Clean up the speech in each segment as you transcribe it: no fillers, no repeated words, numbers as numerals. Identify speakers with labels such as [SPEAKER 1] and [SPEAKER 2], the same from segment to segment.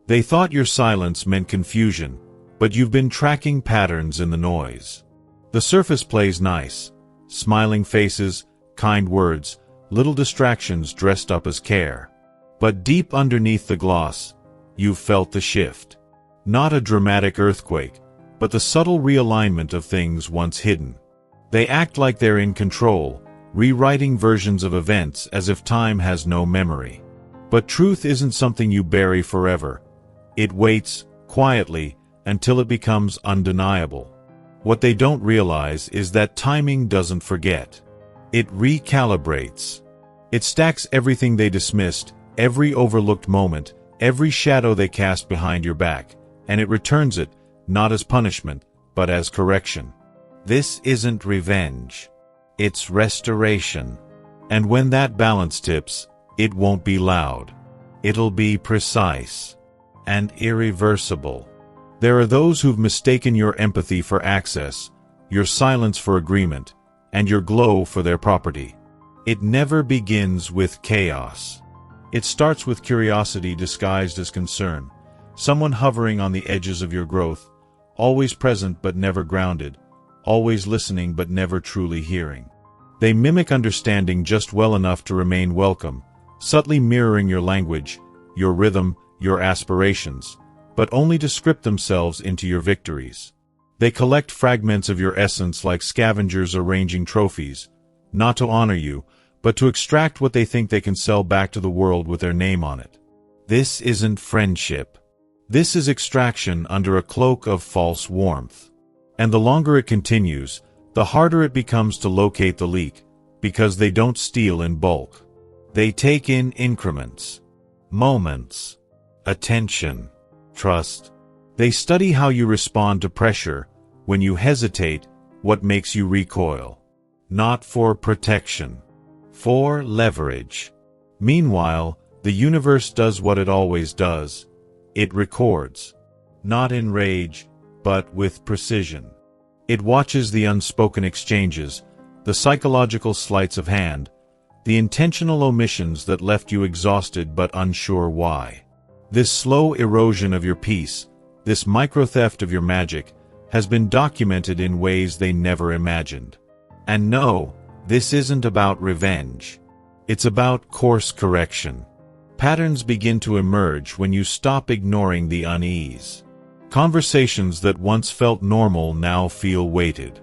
[SPEAKER 1] They thought your silence meant confusion, but you've been tracking patterns in the noise. The surface plays nice. Smiling faces, kind words, little distractions dressed up as care. But deep underneath the gloss, you've felt the shift. Not a dramatic earthquake, but the subtle realignment of things once hidden. They act like they're in control, rewriting versions of events as if time has no memory. But truth isn't something you bury forever. It waits, quietly, until it becomes undeniable. What they don't realize is that timing doesn't forget. It recalibrates. It stacks everything they dismissed, every overlooked moment, every shadow they cast behind your back, and it returns it, not as punishment, but as correction. This isn't revenge. It's restoration. And when that balance tips, it won't be loud. It'll be precise and irreversible. There are those who've mistaken your empathy for access, your silence for agreement, and your glow for their property. It never begins with chaos. It starts with curiosity disguised as concern, someone hovering on the edges of your growth, always present but never grounded, always listening but never truly hearing. They mimic understanding just well enough to remain welcome, subtly mirroring your language, your rhythm, your aspirations, but only to script themselves into your victories. They collect fragments of your essence like scavengers arranging trophies, not to honor you, but to extract what they think they can sell back to the world with their name on it. This isn't friendship. This is extraction under a cloak of false warmth. And the longer it continues, the harder it becomes to locate the leak, because they don't steal in bulk. They take in increments, moments, attention, trust. They study how you respond to pressure, when you hesitate, what makes you recoil. Not for protection, for leverage. Meanwhile, the universe does what it always does. It records. Not in rage, but with precision. It watches the unspoken exchanges, the psychological sleights of hand, the intentional omissions that left you exhausted but unsure why. This slow erosion of your peace, this micro-theft of your magic, has been documented in ways they never imagined. And no, this isn't about revenge. It's about course correction. Patterns begin to emerge when you stop ignoring the unease. Conversations that once felt normal now feel weighted.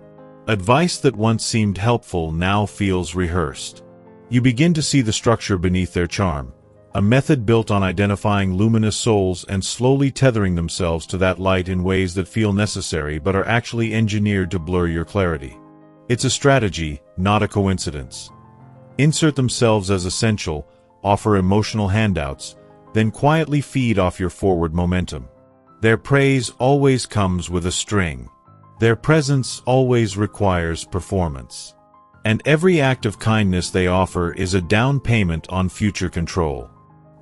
[SPEAKER 1] Advice that once seemed helpful now feels rehearsed. You begin to see the structure beneath their charm, a method built on identifying luminous souls and slowly tethering themselves to that light in ways that feel necessary but are actually engineered to blur your clarity. It's a strategy, not a coincidence. Insert themselves as essential, offer emotional handouts, then quietly feed off your forward momentum. Their praise always comes with a string. Their presence always requires performance. And every act of kindness they offer is a down payment on future control.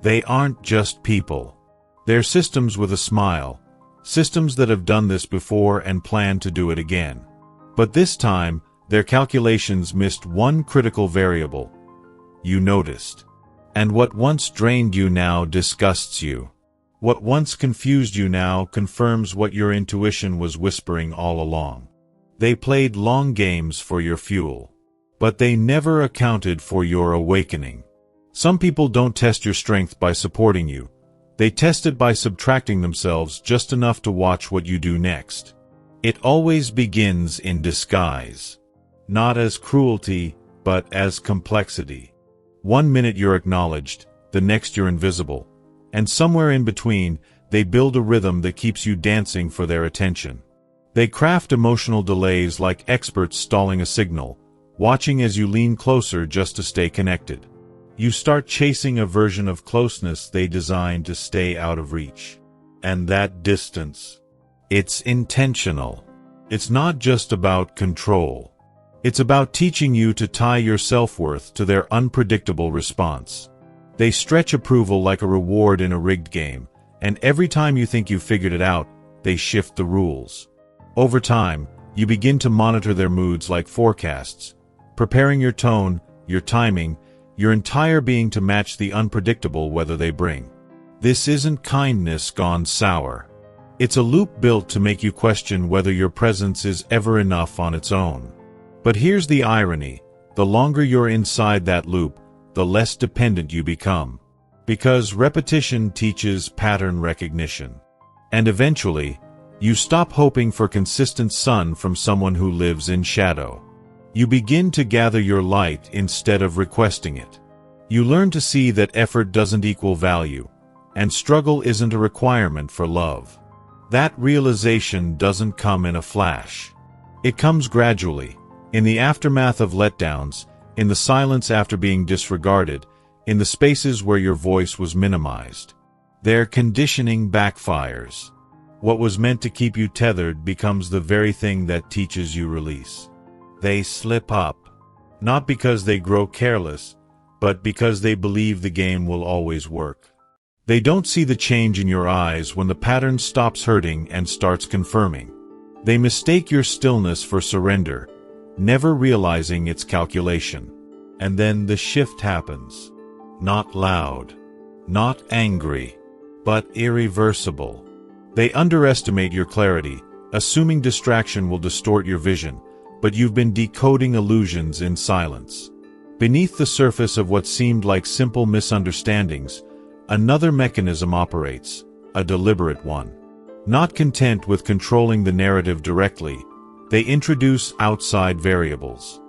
[SPEAKER 1] They aren't just people. They're systems with a smile, systems that have done this before and plan to do it again. But this time, their calculations missed one critical variable. You noticed. And what once drained you now disgusts you. What once confused you now confirms what your intuition was whispering all along. They played long games for your fuel. But they never accounted for your awakening. Some people don't test your strength by supporting you. They test it by subtracting themselves just enough to watch what you do next. It always begins in disguise. Not as cruelty, but as complexity. One minute you're acknowledged, the next you're invisible. And somewhere in between, they build a rhythm that keeps you dancing for their attention. They craft emotional delays like experts stalling a signal, watching as you lean closer just to stay connected. You start chasing a version of closeness they designed to stay out of reach. And that distance, it's intentional. It's not just about control. It's about teaching you to tie your self-worth to their unpredictable response. They stretch approval like a reward in a rigged game, and every time you think you've figured it out, they shift the rules. Over time, you begin to monitor their moods like forecasts, preparing your tone, your timing, your entire being to match the unpredictable weather they bring. This isn't kindness gone sour. It's a loop built to make you question whether your presence is ever enough on its own. But here's the irony. The longer you're inside that loop, the less dependent you become. Because repetition teaches pattern recognition. And eventually, you stop hoping for consistent sun from someone who lives in shadow. You begin to gather your light instead of requesting it. You learn to see that effort doesn't equal value, and struggle isn't a requirement for love. That realization doesn't come in a flash. It comes gradually, in the aftermath of letdowns, in the silence after being disregarded, in the spaces where your voice was minimized. Their conditioning backfires. What was meant to keep you tethered becomes the very thing that teaches you release. They slip up, not because they grow careless, but because they believe the game will always work. They don't see the change in your eyes when the pattern stops hurting and starts confirming. They mistake your stillness for surrender, never realizing its calculation. And then the shift happens. Not loud, not angry, but irreversible. They underestimate your clarity, assuming distraction will distort your vision, but you've been decoding illusions in silence. Beneath the surface of what seemed like simple misunderstandings, another mechanism operates, a deliberate one. Not content with controlling the narrative directly, they introduce outside variables.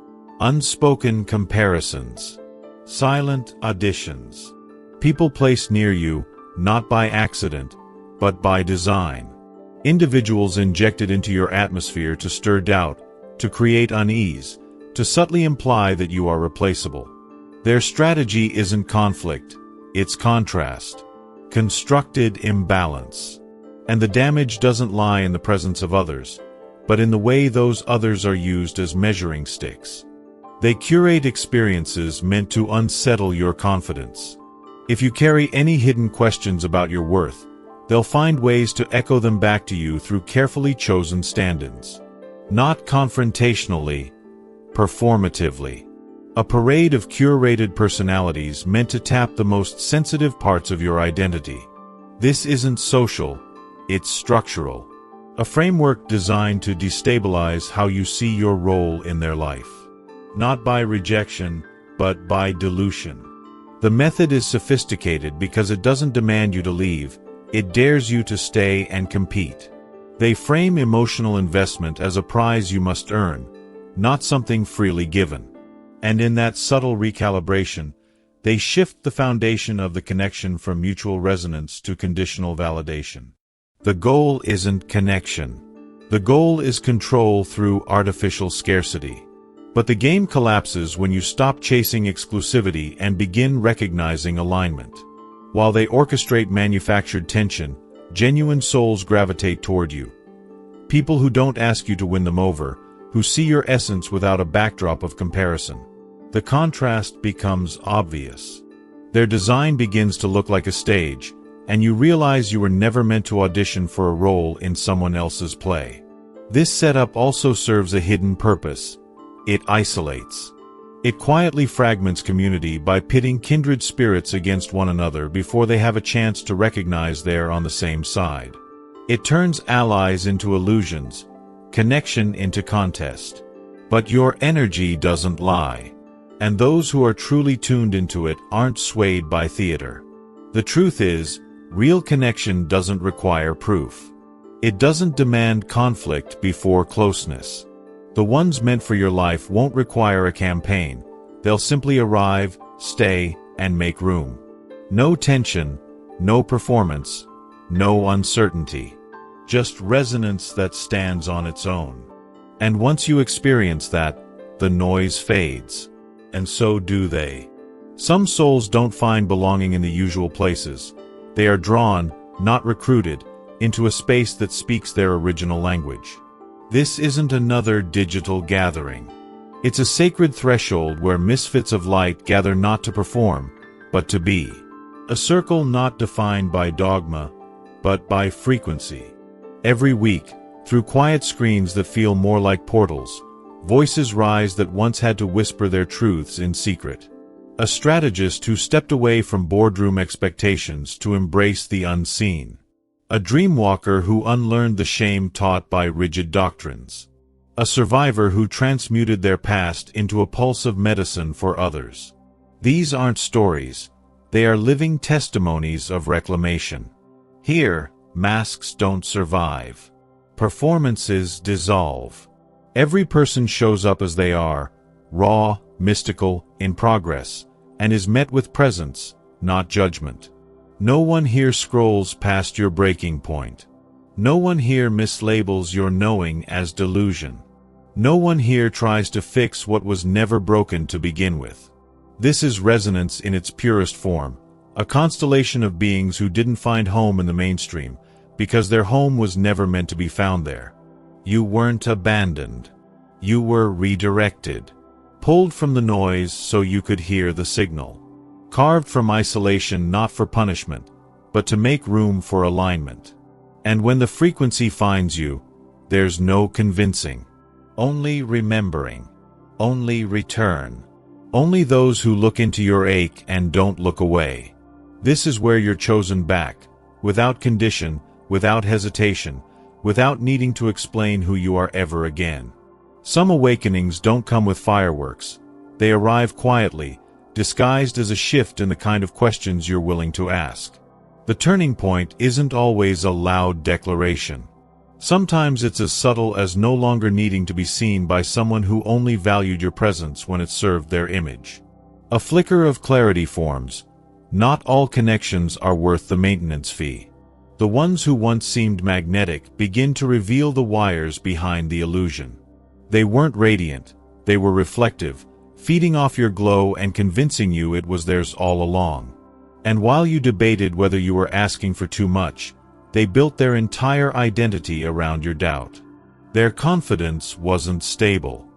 [SPEAKER 1] Unspoken comparisons. Silent auditions. People placed near you, not by accident, but by design. Individuals injected into your atmosphere to stir doubt, to create unease, to subtly imply that you are replaceable. Their strategy isn't conflict, it's contrast. Constructed imbalance. And the damage doesn't lie in the presence of others, but in the way those others are used as measuring sticks. They curate experiences meant to unsettle your confidence. If you carry any hidden questions about your worth, they'll find ways to echo them back to you through carefully chosen stand-ins. Not confrontationally, performatively. A parade of curated personalities meant to tap the most sensitive parts of your identity. This isn't social, it's structural. A framework designed to destabilize how you see your role in their life. Not by rejection, but by dilution. The method is sophisticated because it doesn't demand you to leave, it dares you to stay and compete. They frame emotional investment as a prize you must earn, not something freely given. And in that subtle recalibration, they shift the foundation of the connection from mutual resonance to conditional validation. The goal isn't connection. The goal is control through artificial scarcity. But the game collapses when you stop chasing exclusivity and begin recognizing alignment. While they orchestrate manufactured tension, genuine souls gravitate toward you. People who don't ask you to win them over, who see your essence without a backdrop of comparison. The contrast becomes obvious. Their design begins to look like a stage, and you realize you were never meant to audition for a role in someone else's play. This setup also serves a hidden purpose. It isolates. It quietly fragments community by pitting kindred spirits against one another before they have a chance to recognize they're on the same side. It turns allies into illusions, connection into contest. But your energy doesn't lie. And those who are truly tuned into it aren't swayed by theater. The truth is, real connection doesn't require proof. It doesn't demand conflict before closeness. The ones meant for your life won't require a campaign. They'll simply arrive, stay, and make room. No tension, no performance, no uncertainty. Just resonance that stands on its own. And once you experience that, the noise fades. And so do they. Some souls don't find belonging in the usual places. They are drawn, not recruited, into a space that speaks their original language. This isn't another digital gathering. It's a sacred threshold where misfits of light gather not to perform, but to be. A circle not defined by dogma, but by frequency. Every week, through quiet screens that feel more like portals, voices rise that once had to whisper their truths in secret. A strategist who stepped away from boardroom expectations to embrace the unseen. A dreamwalker who unlearned the shame taught by rigid doctrines. A survivor who transmuted their past into a pulse of medicine for others. These aren't stories, they are living testimonies of reclamation. Here, masks don't survive. Performances dissolve. Every person shows up as they are, raw, mystical, in progress, and is met with presence, not judgment. No one here scrolls past your breaking point. No one here mislabels your knowing as delusion. No one here tries to fix what was never broken to begin with. This is resonance in its purest form, a constellation of beings who didn't find home in the mainstream, because their home was never meant to be found there. You weren't abandoned. You were redirected. Pulled from the noise so you could hear the signal. Carved from isolation not for punishment, but to make room for alignment. And when the frequency finds you, there's no convincing. Only remembering. Only return. Only those who look into your ache and don't look away. This is where you're chosen back, without condition, without hesitation, without needing to explain who you are ever again. Some awakenings don't come with fireworks. They arrive quietly, disguised as a shift in the kind of questions you're willing to ask. The turning point isn't always a loud declaration. Sometimes it's as subtle as no longer needing to be seen by someone who only valued your presence when it served their image. A flicker of clarity forms. Not all connections are worth the maintenance fee. The ones who once seemed magnetic begin to reveal the wires behind the illusion. They weren't radiant, they were reflective, feeding off your glow and convincing you it was theirs all along. And while you debated whether you were asking for too much, they built their entire identity around your doubt. Their confidence wasn't stable.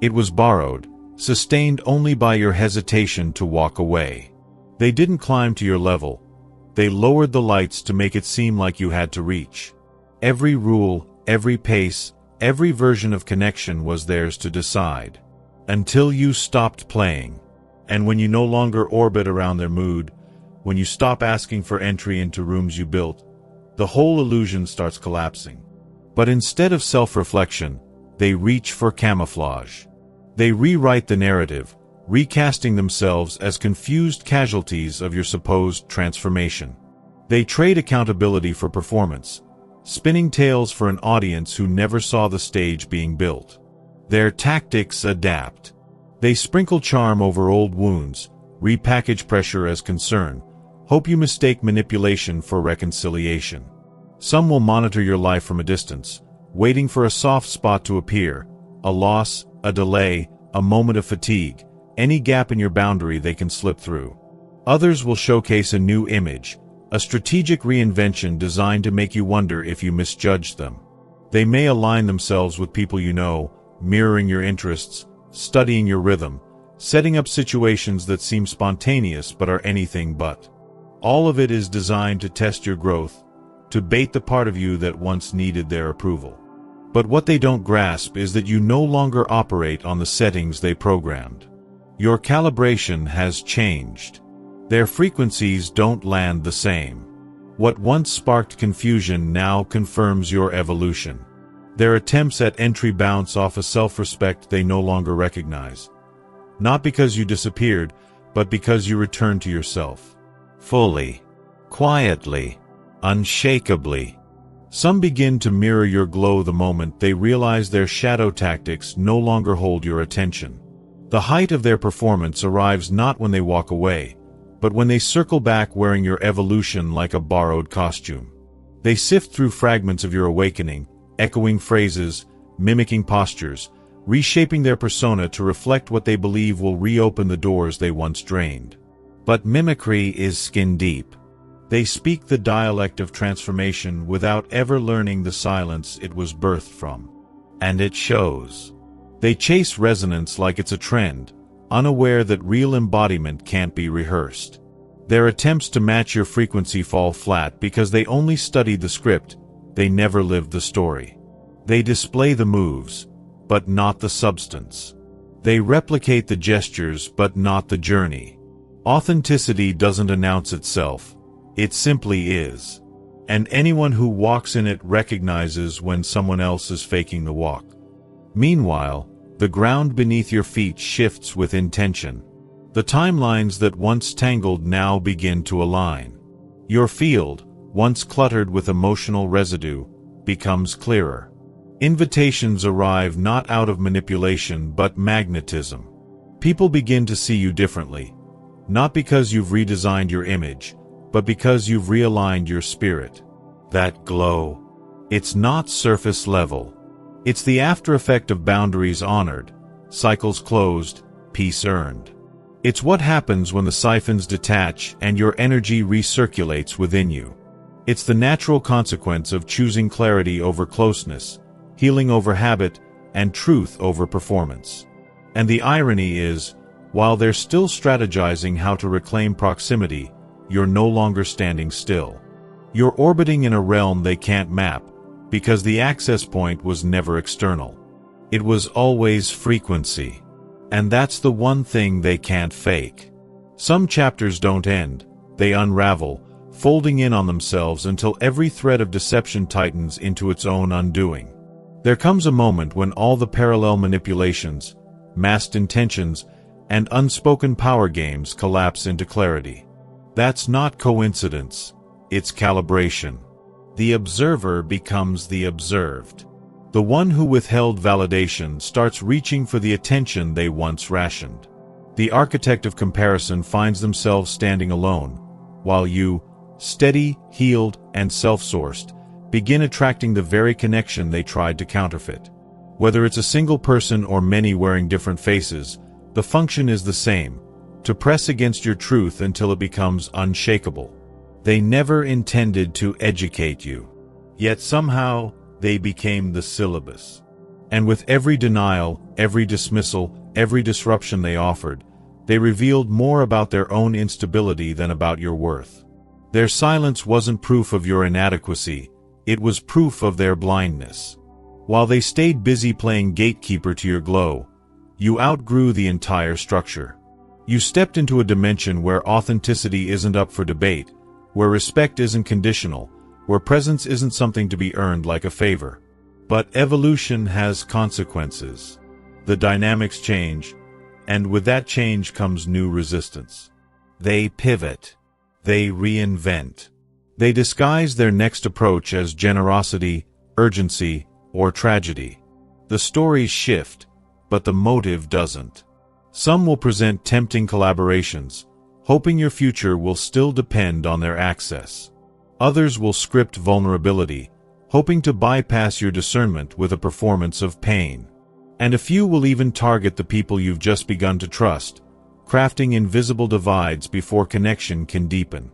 [SPEAKER 1] It was borrowed, sustained only by your hesitation to walk away. They didn't climb to your level. They lowered the lights to make it seem like you had to reach. Every rule, every pace, every version of connection was theirs to decide. Until you stopped playing. And when you no longer orbit around their mood, when you stop asking for entry into rooms you built, the whole illusion starts collapsing. But instead of self-reflection, they reach for camouflage. They rewrite the narrative, recasting themselves as confused casualties of your supposed transformation. They trade accountability for performance, spinning tales for an audience who never saw the stage being built. Their tactics adapt. They sprinkle charm over old wounds, repackage pressure as concern, hope you mistake manipulation for reconciliation. Some will monitor your life from a distance, waiting for a soft spot to appear, a loss, a delay, a moment of fatigue, any gap in your boundary they can slip through. Others will showcase a new image, a strategic reinvention designed to make you wonder if you misjudged them. They may align themselves with people you know, mirroring your interests, studying your rhythm, setting up situations that seem spontaneous but are anything but. All of it is designed to test your growth, to bait the part of you that once needed their approval. But what they don't grasp is that you no longer operate on the settings they programmed. Your calibration has changed. Their frequencies don't land the same. What once sparked confusion now confirms your evolution. Their attempts at entry bounce off a self-respect they no longer recognize. Not because you disappeared, but because you returned to yourself. Fully, quietly, unshakably. Some begin to mirror your glow the moment they realize their shadow tactics no longer hold your attention. The height of their performance arrives not when they walk away, but when they circle back wearing your evolution like a borrowed costume. They sift through fragments of your awakening, echoing phrases, mimicking postures, reshaping their persona to reflect what they believe will reopen the doors they once drained. But mimicry is skin-deep. They speak the dialect of transformation without ever learning the silence it was birthed from. And it shows. They chase resonance like it's a trend, unaware that real embodiment can't be rehearsed. Their attempts to match your frequency fall flat because they only studied the script, they never lived the story. They display the moves, but not the substance. They replicate the gestures, but not the journey. Authenticity doesn't announce itself, it simply is. And anyone who walks in it recognizes when someone else is faking the walk. Meanwhile, the ground beneath your feet shifts with intention. The timelines that once tangled now begin to align. Your field, once cluttered with emotional residue, becomes clearer. Invitations arrive not out of manipulation but magnetism. People begin to see you differently, not because you've redesigned your image, but because you've realigned your spirit. That glow. It's not surface level. It's the after effect of boundaries honored, cycles closed, peace earned. It's what happens when the siphons detach and your energy recirculates within you. It's the natural consequence of choosing clarity over closeness, healing over habit, and truth over performance. And the irony is, while they're still strategizing how to reclaim proximity, you're no longer standing still. You're orbiting in a realm they can't map, because the access point was never external. It was always frequency. And that's the one thing they can't fake. Some chapters don't end, they unravel, folding in on themselves until every thread of deception tightens into its own undoing. There comes a moment when all the parallel manipulations, masked intentions, and unspoken power games collapse into clarity. That's not coincidence, it's calibration. The observer becomes the observed. The one who withheld validation starts reaching for the attention they once rationed. The architect of comparison finds themselves standing alone, while you, steady, healed, and self-sourced, begin attracting the very connection they tried to counterfeit. Whether it's a single person or many wearing different faces, the function is the same: to press against your truth until it becomes unshakable. They never intended to educate you. Yet somehow, they became the syllabus. And with every denial, every dismissal, every disruption they offered, they revealed more about their own instability than about your worth. Their silence wasn't proof of your inadequacy, it was proof of their blindness. While they stayed busy playing gatekeeper to your glow, you outgrew the entire structure. You stepped into a dimension where authenticity isn't up for debate, where respect isn't conditional, where presence isn't something to be earned like a favor. But evolution has consequences. The dynamics change, and with that change comes new resistance. They pivot. They reinvent. They disguise their next approach as generosity, urgency, or tragedy. The stories shift, but the motive doesn't. Some will present tempting collaborations, hoping your future will still depend on their access. Others will script vulnerability, hoping to bypass your discernment with a performance of pain. And a few will even target the people you've just begun to trust, crafting invisible divides before connection can deepen.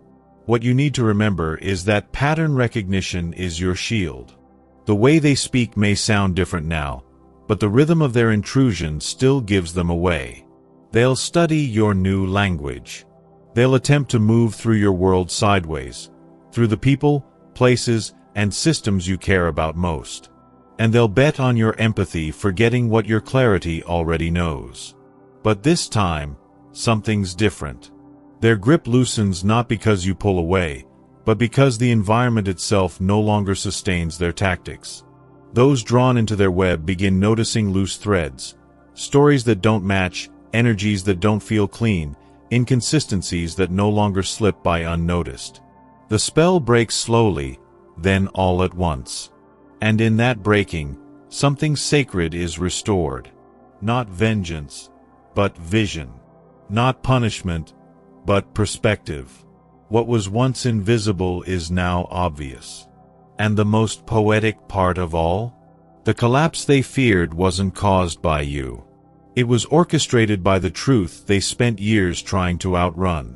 [SPEAKER 1] What you need to remember is that pattern recognition is your shield. The way they speak may sound different now, but the rhythm of their intrusion still gives them away. They'll study your new language. They'll attempt to move through your world sideways, through the people, places, and systems you care about most. And they'll bet on your empathy, forgetting what your clarity already knows. But this time, something's different. Their grip loosens not because you pull away, but because the environment itself no longer sustains their tactics. Those drawn into their web begin noticing loose threads, stories that don't match, energies that don't feel clean, inconsistencies that no longer slip by unnoticed. The spell breaks slowly, then all at once. And in that breaking, something sacred is restored. Not vengeance, but vision. Not punishment, but perspective. What was once invisible is now obvious. And the most poetic part of all? The collapse they feared wasn't caused by you. It was orchestrated by the truth they spent years trying to outrun.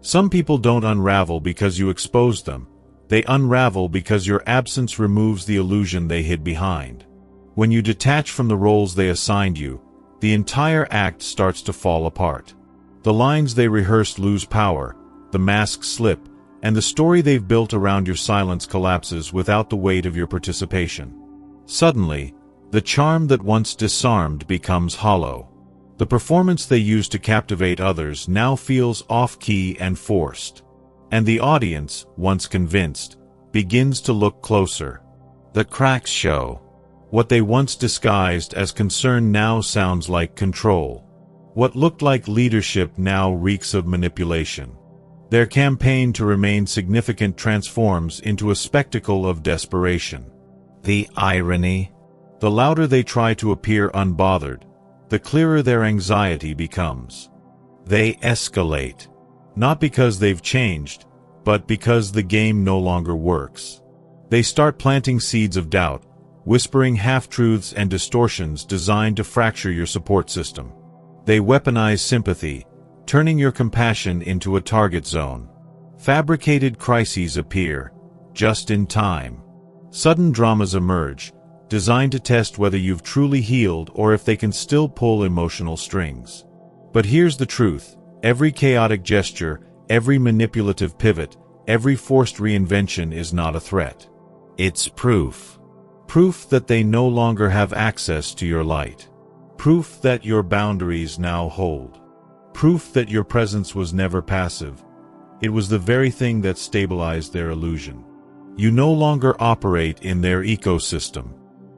[SPEAKER 1] Some people don't unravel because you exposed them. They unravel because your absence removes the illusion they hid behind. When you detach from the roles they assigned you, the entire act starts to fall apart. The lines they rehearsed lose power, the masks slip, and the story they've built around your silence collapses without the weight of your participation. Suddenly, the charm that once disarmed becomes hollow. The performance they used to captivate others now feels off-key and forced. And the audience, once convinced, begins to look closer. The cracks show. What they once disguised as concern now sounds like control. What looked like leadership now reeks of manipulation. Their campaign to remain significant transforms into a spectacle of desperation. The irony. The louder they try to appear unbothered, the clearer their anxiety becomes. They escalate. Not because they've changed, but because the game no longer works. They start planting seeds of doubt, whispering half-truths and distortions designed to fracture your support system. They weaponize sympathy, turning your compassion into a target zone. Fabricated crises appear, just in time. Sudden dramas emerge, designed to test whether you've truly healed or if they can still pull emotional strings. But here's the truth: every chaotic gesture, every manipulative pivot, every forced reinvention is not a threat. It's proof. Proof that they no longer have access to your light. Proof that your boundaries now hold. Proof that your presence was never passive. It was the very thing that stabilized their illusion. You no longer operate in their ecosystem,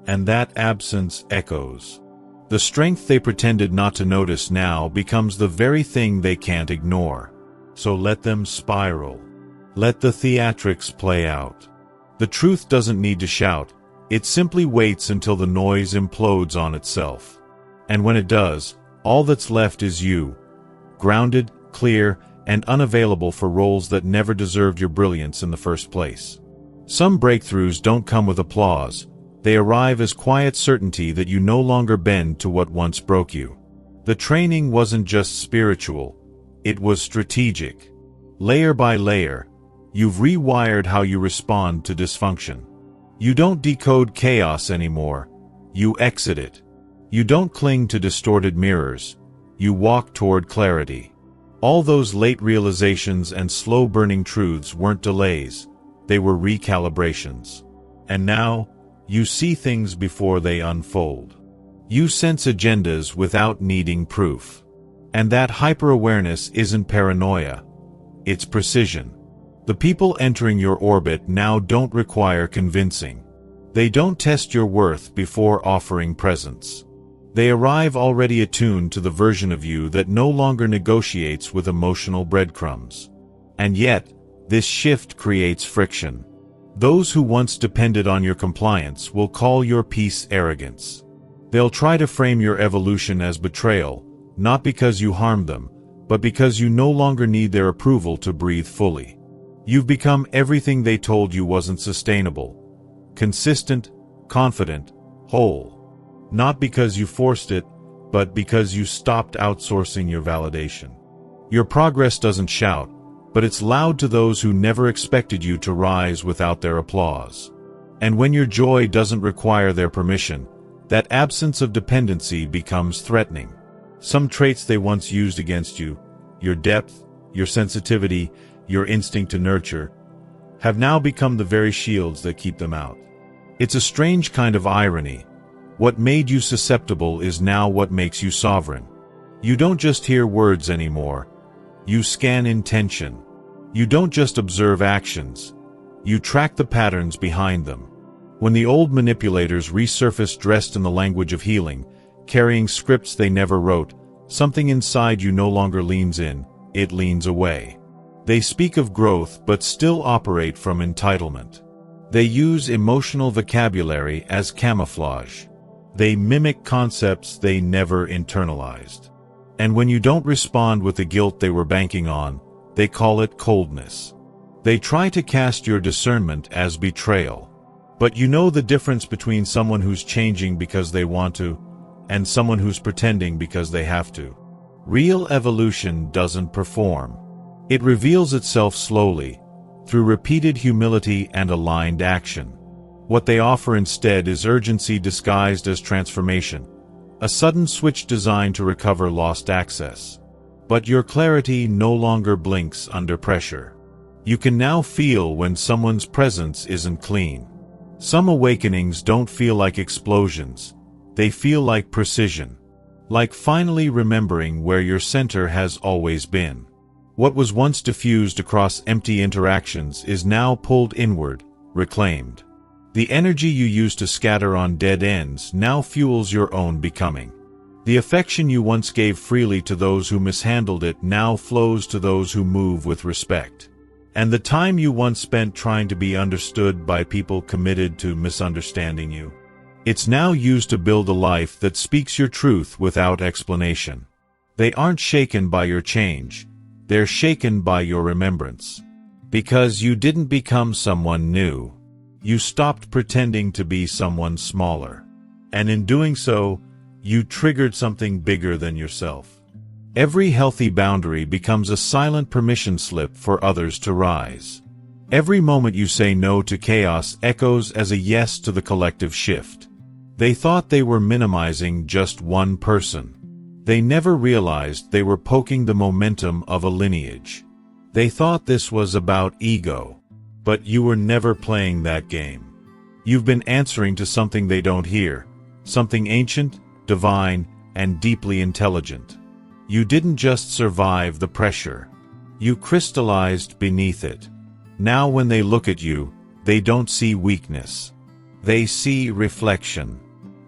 [SPEAKER 1] and that absence echoes. The strength they pretended not to notice now becomes the very thing they can't ignore. So let them spiral. Let the theatrics play out. The truth doesn't need to shout. It simply waits until the noise implodes on itself. And when it does, all that's left is you, grounded, clear, and unavailable for roles that never deserved your brilliance in the first place. Some breakthroughs don't come with applause. They arrive as quiet certainty that you no longer bend to what once broke you. The training wasn't just spiritual, it was strategic. Layer by layer, you've rewired how you respond to dysfunction. You don't decode chaos anymore, you exit it. You don't cling to distorted mirrors, you walk toward clarity. All those late realizations and slow-burning truths weren't delays, they were recalibrations. And now, you see things before they unfold. You sense agendas without needing proof. And that hyper-awareness isn't paranoia, it's precision. The people entering your orbit now don't require convincing. They don't test your worth before offering presence. They arrive already attuned to the version of you that no longer negotiates with emotional breadcrumbs. And yet, this shift creates friction. Those who once depended on your compliance will call your peace arrogance. They'll try to frame your evolution as betrayal, not because you harmed them, but because you no longer need their approval to breathe fully. You've become everything they told you wasn't sustainable. Consistent, confident, whole. Not because you forced it, but because you stopped outsourcing your validation. Your progress doesn't shout, but it's loud to those who never expected you to rise without their applause. And when your joy doesn't require their permission, that absence of dependency becomes threatening. Some traits they once used against you, your depth, your sensitivity, your instinct to nurture, have now become the very shields that keep them out. It's a strange kind of irony. What made you susceptible is now what makes you sovereign. You don't just hear words anymore. You scan intention. You don't just observe actions. You track the patterns behind them. When the old manipulators resurface dressed in the language of healing, carrying scripts they never wrote, something inside you no longer leans in, it leans away. They speak of growth but still operate from entitlement. They use emotional vocabulary as camouflage. They mimic concepts they never internalized. And when you don't respond with the guilt they were banking on, they call it coldness. They try to cast your discernment as betrayal. But you know the difference between someone who's changing because they want to, and someone who's pretending because they have to. Real evolution doesn't perform. It reveals itself slowly, through repeated humility and aligned action. What they offer instead is urgency disguised as transformation, a sudden switch designed to recover lost access. But your clarity no longer blinks under pressure. You can now feel when someone's presence isn't clean. Some awakenings don't feel like explosions, they feel like precision. Like finally remembering where your center has always been. What was once diffused across empty interactions is now pulled inward, reclaimed. The energy you used to scatter on dead ends now fuels your own becoming. The affection you once gave freely to those who mishandled it now flows to those who move with respect. And the time you once spent trying to be understood by people committed to misunderstanding you, it's now used to build a life that speaks your truth without explanation. They aren't shaken by your change, they're shaken by your remembrance. Because you didn't become someone new. You stopped pretending to be someone smaller. And in doing so, you triggered something bigger than yourself. Every healthy boundary becomes a silent permission slip for others to rise. Every moment you say no to chaos echoes as a yes to the collective shift. They thought they were minimizing just one person. They never realized they were poking the momentum of a lineage. They thought this was about ego. But you were never playing that game. You've been answering to something they don't hear, something ancient, divine, and deeply intelligent. You didn't just survive the pressure. You crystallized beneath it. Now when they look at you, they don't see weakness. They see reflection.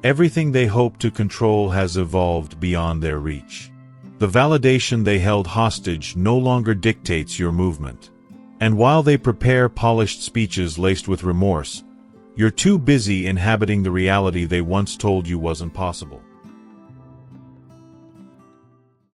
[SPEAKER 1] Everything they hope to control has evolved beyond their reach. The validation they held hostage no longer dictates your movement. And while they prepare polished speeches laced with remorse, you're too busy inhabiting the reality they once told you wasn't possible.